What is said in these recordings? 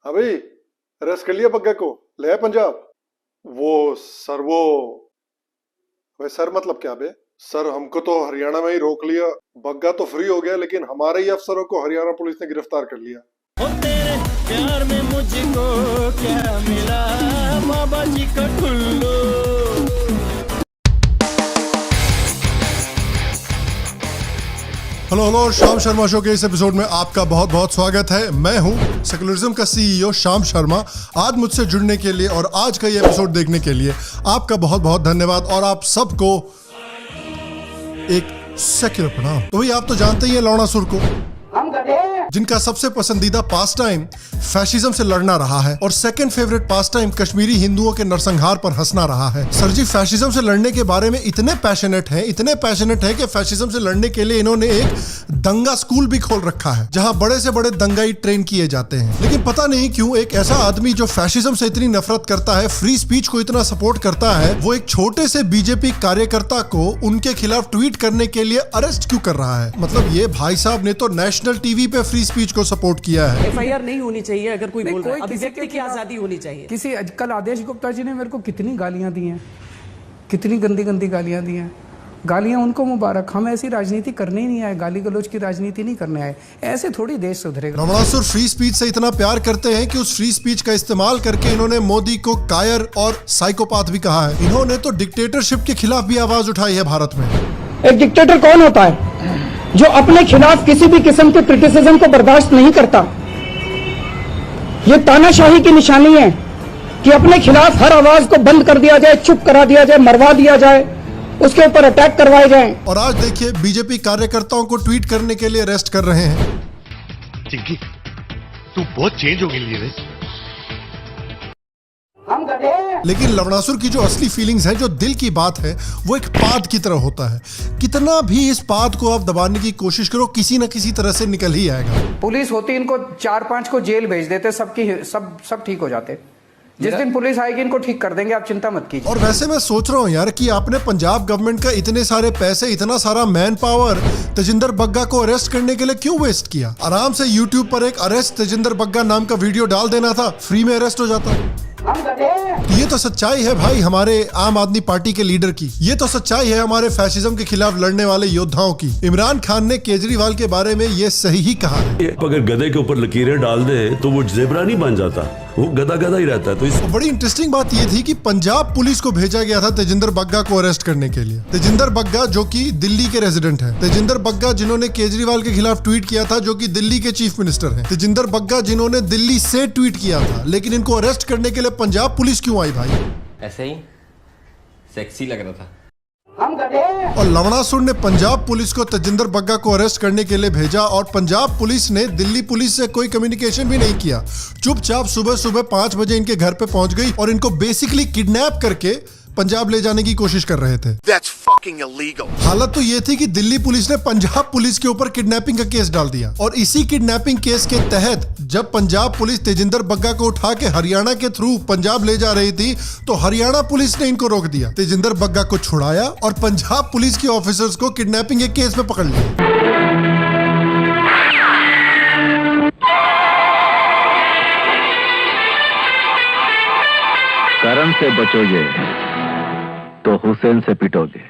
हाँ भाई, अरेस्ट कर लिया बग्गा को, ले आए पंजाब। वो सर, वो भाई सर मतलब क्या बे? सर हमको तो हरियाणा में ही रोक लिया, बग्गा तो फ्री हो गया, लेकिन हमारे ही अफसरों को हरियाणा पुलिस ने गिरफ्तार कर लिया। ओ तेरे प्यार में मुझको क्या मिला, बाबा जी का ठुल्लू। हेलो, श्याम शर्मा शो के इस एपिसोड में आपका बहुत बहुत स्वागत है। मैं हूं सेकुलरिज्म का सीईओ श्याम शर्मा। आज मुझसे जुड़ने के लिए और आज का ये एपिसोड देखने के लिए आपका बहुत बहुत धन्यवाद और आप सबको एक सेक्युलर प्रणाम। तो भाई आप तो जानते ही हैं लौड़ासुर को, जिनका सबसे पसंदीदा पास टाइम फैशिज्म से लड़ना रहा है और second favourite pass time Kashmiri हिंदुओं के नरसंहार पर हंसना रहा है। सर जी फैशिज्म से लड़ने के बारे में इतने पैशनेट हैं कि फैशिज्म से लड़ने के लिए इन्होंने एक दंगा स्कूल भी खोल रखा है, जहां बड़े से बड़े दंगाई ट्रेन किए जाते हैं। लेकिन पता नहीं क्यों एक ऐसा आदमी जो फैशिज्म से इतनी नफरत करता है, फ्री स्पीच को इतना सपोर्ट करता है, वो एक छोटे से बीजेपी कार्यकर्ता को उनके खिलाफ ट्वीट करने के लिए अरेस्ट क्यों कर रहा है? मतलब ये भाई साहब ने तो नेशनल टीवी पे फ्री स्पीच को सपोर्ट किया है। एफआईआर नहीं होनी चाहिए अगर कोई बोल रहा है, अभिव्यक्ति की आजादी होनी चाहिए। किसी कल आदेश गुप्ता जी ने मेरे को कितनी गालियां दी हैं, कितनी गंदी गंदी गालियां दी हैं। गालियां उनको मुबारक, हम ऐसी राजनीति करने ही नहीं आए, गाली गलौज की राजनीति नहीं करने आए। ऐसे थोड़ी देश सुधरेगा। लौड़ासुर फ्री स्पीच से इतना प्यार करते हैं कि उस फ्री स्पीच का इस्तेमाल करके इन्होंने मोदी को कायर और साइकोपाथ भी कहा है। इन्होंने तो डिक्टेटरशिप के खिलाफ भी आवाज उठाई है भारत में। एक डिक्टेटर कौन होता है? जो अपने खिलाफ किसी भी किस्म के क्रिटिसिज्म को बर्दाश्त नहीं करता। ये तानाशाही की निशानी है कि अपने खिलाफ हर आवाज को बंद कर दिया जाए, चुप करा दिया जाए, मरवा दिया जाए, उसके ऊपर अटैक करवाए जाएं। और आज देखिए बीजेपी कार्यकर्ताओं को ट्वीट करने के लिए अरेस्ट कर रहे हैं। चिंकी, तू बहुत चेंज हो गई है। लेकिन लवणासुर की जो असली फीलिंग्स है, जो दिल की बात है, वो एक पाद की तरह होता है। कितना भी इस पाद को आप दबाने की कोशिश करो, किसी न किसी तरह से निकल ही आएगा। पुलिस होती इनको 4-5 को जेल भेज देते, सब ठीक हो जाते। जिस दिन पुलिस आएगी इनको ठीक कर देंगे, आप चिंता मत कीजिए। और वैसे मैं सोच रहा हूँ यार कि आपने पंजाब गवर्नमेंट का इतने सारे पैसे, इतना सारा मैन पावर तेजिंदर बग्गा को अरेस्ट करने के लिए क्यों वेस्ट किया? आराम से यूट्यूब पर एक अरेस्ट तेजिंदर बग्गा नाम का वीडियो डाल देना था, फ्री में अरेस्ट हो जाता। ये तो सच्चाई है भाई हमारे आम आदमी पार्टी के लीडर की। ये तो सच्चाई है हमारे फैशिज्म के खिलाफ लड़ने वाले योद्धाओं की। इमरान खान ने केजरीवाल के बारे में ये सही ही कहा है। अगर गधे के ऊपर लकीरें डाल दे तो वो जेबरा नहीं बन जाता, वो गधा गधा ही रहता है। तो इस बड़ी इंटरेस्टिंग बात ये थी कि पंजाब पुलिस को भेजा गया था तेजिंदर बग्गा को अरेस्ट करने के लिए। तेजिंदर बग्गा जो कि दिल्ली के रेजिडेंट हैं, तेजिंदर बग्गा जिन्होंने केजरीवाल के खिलाफ ट्वीट किया था, जो कि दिल्ली के चीफ मिनिस्टर हैं, तेजिंदर बग्गा जिन्होंने दिल्ली से ट्वीट किया था। लेकिन इनको अरेस्ट करने के लिए पंजाब पुलिस क्यों आई भाई? ऐसे ही सेक्सी लग रहा था। और लवणासुर ने पंजाब पुलिस को तेजिंदर बग्गा को अरेस्ट करने के लिए भेजा और पंजाब पुलिस ने दिल्ली पुलिस से कोई कम्युनिकेशन भी नहीं किया। चुपचाप सुबह सुबह 5 बजे इनके घर पे पहुंच गई और इनको बेसिकली किडनैप करके पंजाब ले जाने की कोशिश कर रहे थे। That's fucking illegal. हालत तो ये थी कि दिल्ली पुलिस ने पंजाब पुलिस के ऊपर किडनैपिंग का केस डाल दिया और इसी किडनैपिंग केस के तहत जब पंजाब पुलिस तेजिंदर बग्गा को उठा के हरियाणा के थ्रू पंजाब ले जा रही थी, तो हरियाणा पुलिस ने इनको रोक दिया। तेजिंदर बग्गा को छुड़ाया और पंजाब पुलिस के ऑफिसर्स को किडनैपिंग के केस में पकड़ लिया। करम से बचोगे तो हुसैन से पिटोगे।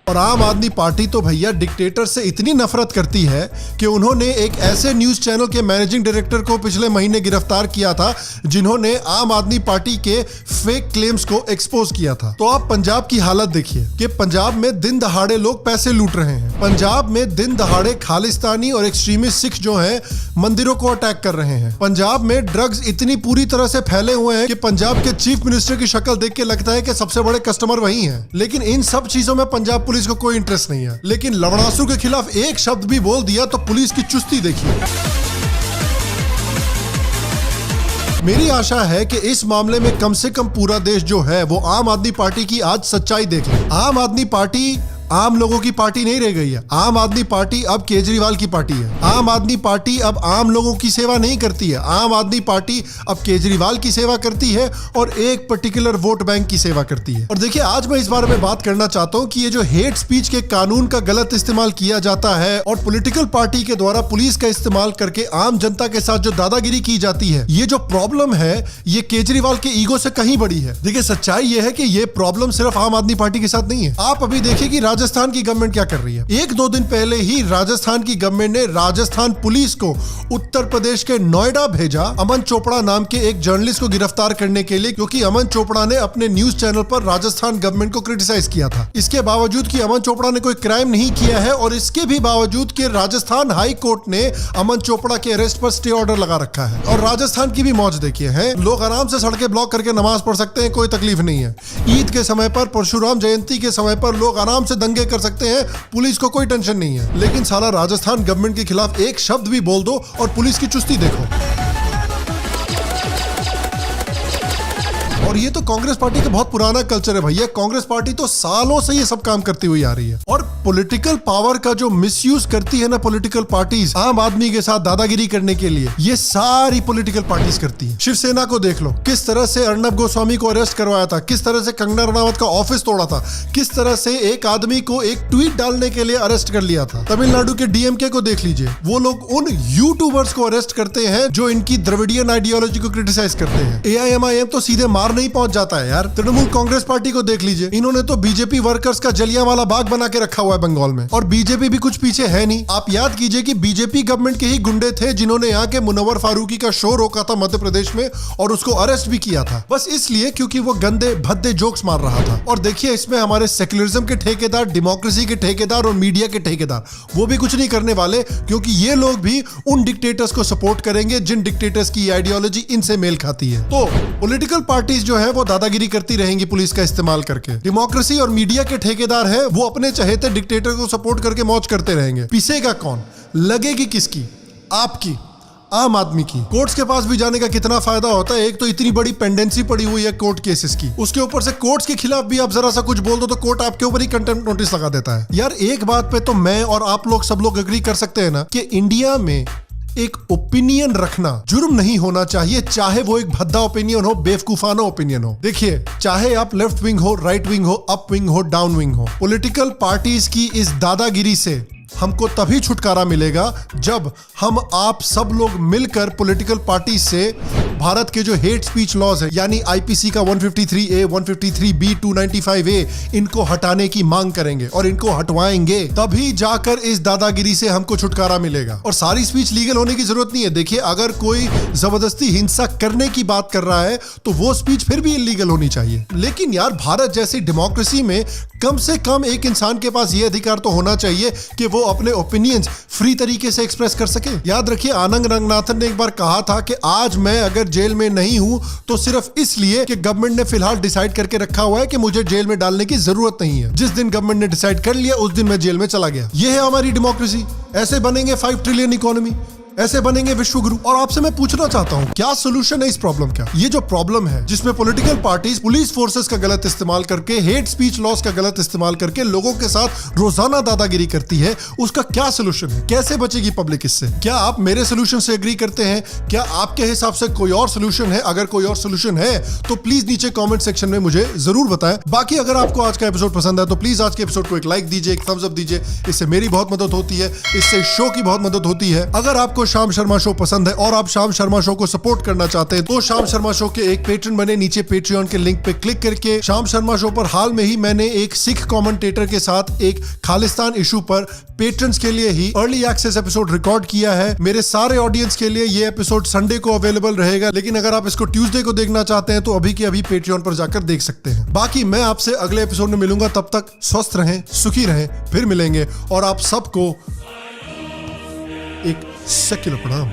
और आम आदमी पार्टी तो भैया डिक्टेटर से इतनी नफरत करती है कि उन्होंने एक ऐसे न्यूज चैनल के मैनेजिंग डायरेक्टर को पिछले महीने गिरफ्तार किया था, जिन्होंने आम आदमी पार्टी के फेक क्लेम्स को एक्सपोज किया था। तो आप पंजाब की हालत देखिए कि पंजाब में दिन दहाड़े लोग पैसे लूट रहे हैं। पंजाब में दिन दहाड़े खालिस्तानी और एक्सट्रीमिस्ट सिख जो हैं मंदिरों को अटैक कर रहे हैं। पंजाब में ड्रग्स इतनी पूरी तरह से फैले हुए हैं कि पंजाब के चीफ मिनिस्टर की शक्ल देख के लगता है कि सबसे बड़े कस्टमर वही हैं। लेकिन इन सब चीजों में पंजाब पुलिस को कोई इंटरेस्ट नहीं है। लेकिन लवणासुर के खिलाफ एक शब्द भी बोल दिया तो पुलिस की चुस्ती देखिए। मेरी आशा है कि इस मामले में कम से कम पूरा देश जो है वो आम आदमी पार्टी की आज सच्चाई देखे। आम आदमी पार्टी आम लोगों की पार्टी नहीं रह गई है। आम आदमी पार्टी अब केजरीवाल की पार्टी है। आम आदमी पार्टी अब आम लोगों की सेवा नहीं करती है। आम आदमी पार्टी अब केजरीवाल की सेवा करती है और एक पर्टिकुलर वोट बैंक की सेवा करती है। और देखिए, आज मैं इस बारे में बात करना चाहता हूं कि ये जो हेट स्पीच के कानून का गलत इस्तेमाल किया जाता है और पॉलिटिकल पार्टी के द्वारा पुलिस का इस्तेमाल करके आम जनता के साथ जो दादागिरी की जाती है, ये जो प्रॉब्लम है ये केजरीवाल के ईगो से कहीं बड़ी है। देखिए, सच्चाई ये है कि ये प्रॉब्लम सिर्फ आम आदमी पार्टी के साथ नहीं है। आप अभी देखिए कि राजस्थान की गवर्नमेंट क्या कर रही है। 1-2 दिन पहले ही राजस्थान की गवर्नमेंट ने राजस्थान पुलिस को उत्तर प्रदेश के नोएडा भेजा अमन चोपड़ा नाम के एक जर्नलिस्ट को गिरफ्तार करने के लिए, क्योंकि अमन चोपड़ा ने अपने न्यूज चैनल पर राजस्थान गवर्नमेंट को क्रिटिसाइज किया था। इसके बावजूद कि अमन चोपड़ा ने कोई क्राइम नहीं किया है और इसके भी बावजूद कि राजस्थान हाई कोर्ट ने अमन चोपड़ा के अरेस्ट पर स्टे ऑर्डर लगा रखा है। और राजस्थान की भी मौज देखिए है, लोग आराम से सड़कें ब्लॉक करके नमाज पढ़ सकते हैं, कोई तकलीफ नहीं है। ईद के समय पर, परशुराम जयंती के समय पर लोग आराम से दंगे कर सकते हैं, पुलिस को कोई टेंशन नहीं है। लेकिन साला राजस्थान गवर्नमेंट के खिलाफ एक शब्द भी बोल दो और पुलिस की चुस्ती देखो। और ये तो कांग्रेस पार्टी का बहुत पुराना कल्चर है भैया। कांग्रेस पार्टी तो सालों से ये सब काम करती हुई आ रही है। और पॉलिटिकल पावर का जो मिसयूज करती है ना पॉलिटिकल पार्टीज आम आदमी के साथ दादागिरी करने के लिए, ये सारी पॉलिटिकल पार्टीज करती है। शिवसेना को देख लो, किस तरह से अर्नब गोस्वामी को अरेस्ट करवाया था, किस तरह से कंगना रनावत का ऑफिस तोड़ा था, किस तरह से एक आदमी को एक ट्वीट डालने के लिए अरेस्ट कर लिया था। तमिलनाडु के डीएमके को देख लीजिए, वो लोग उन यूट्यूबर्स को अरेस्ट करते हैं जो इनकी द्रविडियन आइडियोलॉजी को क्रिटिसाइज करते हैं। एआईएमआईएम तो सीधे मार नहीं पहुंच जाता है यार। तृणमूल कांग्रेस पार्टी को देख लीजिए, इन्होंने तो बीजेपी वर्कर्स का जलियांवाला बाग बना के रखा हुआ है बंगाल में। और बीजेपी भी कुछ पीछे है नहीं। आप याद कीजिए कि बीजेपी गवर्नमेंट के ही गुंडे थे जिन्होंने यहाँ के मुनव्वर फारूकी का शो रोका था मध्य प्रदेश में और उसको अरेस्ट भी किया था, बस इसलिए क्योंकि वो गंदे भद्दे जोक्स मार रहा था। और देखिए, इसमें हमारे सेक्युलरिज्म के ठेकेदार, डेमोक्रेसी के ठेकेदार और मीडिया के ठेकेदार वो भी कुछ नहीं करने वाले, क्योंकि ये लोग भी उन डिक्टेटर्स को सपोर्ट करेंगे जिन डिक्टेटर्स की आइडियोलॉजी इनसे मेल खाती है। तो पॉलिटिकल पार्टीज जो है वो दादागिरी करती रहेंगी पुलिस का इस्तेमाल करके। डेमोक्रेसी और मीडिया के ठेकेदार हैं, वो अपने चहेते डिक्टेटर को सपोर्ट करके मौज करते रहेंगे। पिसेगा कौन? लगेगी किसकी? आपकी, आम आदमी की। कोर्ट्स के पास भी जाने का कितना फायदा होता है। एक तो इतनी बड़ी पेंडेंसी पड़ी हुई है कोर्ट केसेस की, उसके ऊपर से कोर्ट्स के खिलाफ भी आप जरा सा कुछ बोल दो तो कोर्ट आपके ऊपर ही कंटेम्प्ट नोटिस लगा देता है। यार, एक बात पे तो मैं और आप लोग सब लोग एग्री कर सकते हैं ना कि इंडिया में एक ओपिनियन रखना जुर्म नहीं होना चाहिए, चाहे वो एक भद्दा ओपिनियन हो, बेवकूफाना ओपिनियन हो। देखिए, चाहे आप लेफ्ट विंग हो, राइट विंग हो, अप विंग हो, डाउन विंग हो, पॉलिटिकल पार्टीज की इस दादागिरी से हमको तभी छुटकारा मिलेगा जब हम आप सब लोग मिलकर पॉलिटिकल पार्टी से भारत के जो हेट स्पीच लॉज है, यानी आईपीसी का 153A, 153B, 295A, इनको हटाने की मांग करेंगे और इनको हटवाएंगे। तभी जाकर इस दादागिरी से हमको छुटकारा मिलेगा। और सारी स्पीच लीगल होने की जरूरत नहीं है। देखिए, अगर कोई जबरदस्ती हिंसा करने की बात कर रहा है तो वो स्पीच फिर भी इलीगल होनी चाहिए। लेकिन यार, भारत जैसी डेमोक्रेसी में कम से कम एक इंसान के पास ये अधिकार तो होना चाहिए कि वो अपने ओपिनियंस फ्री तरीके से एक्सप्रेस कर सके। याद रखिए, आनंद रंगनाथन ने एक बार कहा था कि आज मैं अगर जेल में नहीं हूं तो सिर्फ इसलिए कि गवर्नमेंट ने फिलहाल डिसाइड करके रखा हुआ है कि मुझे जेल में डालने की जरूरत नहीं है। जिस दिन गवर्नमेंट ने डिसाइड कर लिया उस दिन मैं जेल में चला गया। यह है हमारी डेमोक्रेसी। ऐसे बनेंगे 5 ट्रिलियन इकोनॉमी, ऐसे बनेंगे विश्व गुरु। और आपसे मैं पूछना चाहता हूं, क्या सोल्यूशन है इस प्रॉब्लम का? ये जो प्रॉब्लम है जिसमें पॉलिटिकल पार्टीज पुलिस फोर्सेस का गलत इस्तेमाल करके, हेट स्पीच लॉस का गलत इस्तेमाल करके लोगों के साथ रोजाना दादागिरी करती है, उसका क्या सोल्यूशन है? कैसे बचेगी पब्लिक इससे? क्या आप मेरे सोल्यूशन से एग्री करते हैं? क्या आपके हिसाब से कोई और सोल्यूशन है? अगर कोई और सोल्यूशन है तो प्लीज नीचे कॉमेंट सेक्शन में मुझे जरूर बताएं। बाकी अगर आपको आज का एपिसोड पसंद है तो प्लीज आज के एपिसोड को एक लाइक दीजिए, एक थम्स अप दीजिए। इससे मेरी बहुत मदद होती है, इससे शो की बहुत मदद होती है। अगर आपको शाम शर्मा शो पसंद है और आप शाम शर्मा शो को सपोर्ट करना चाहते हैं तो शाम शर्मा शो के एक पेट्रन बने। नीचे पेट्रियन के लिंक पे क्लिक करके। शाम शर्मा शो पर हाल में ही मैंने एक सिख कमेंटेटर के साथ एक खालिस्तान इशू पर पेट्रन्स के लिए ही अर्ली एक्सेस एपिसोड रिकॉर्ड किया है। मेरे सारे ऑडियंस के लिए ये एपिसोड संडे को अवेलेबल रहेगा, लेकिन अगर आप इसको ट्यूसडे को देखना चाहते हैं तो अभी के अभी पेट्रियन पर जाकर देख सकते हैं। बाकी मैं आपसे अगले एपिसोड में मिलूंगा, तब तक स्वस्थ रहें, सुखी रहें, फिर मिलेंगे। और आप सबको एक सेक्युलर प्रणाम।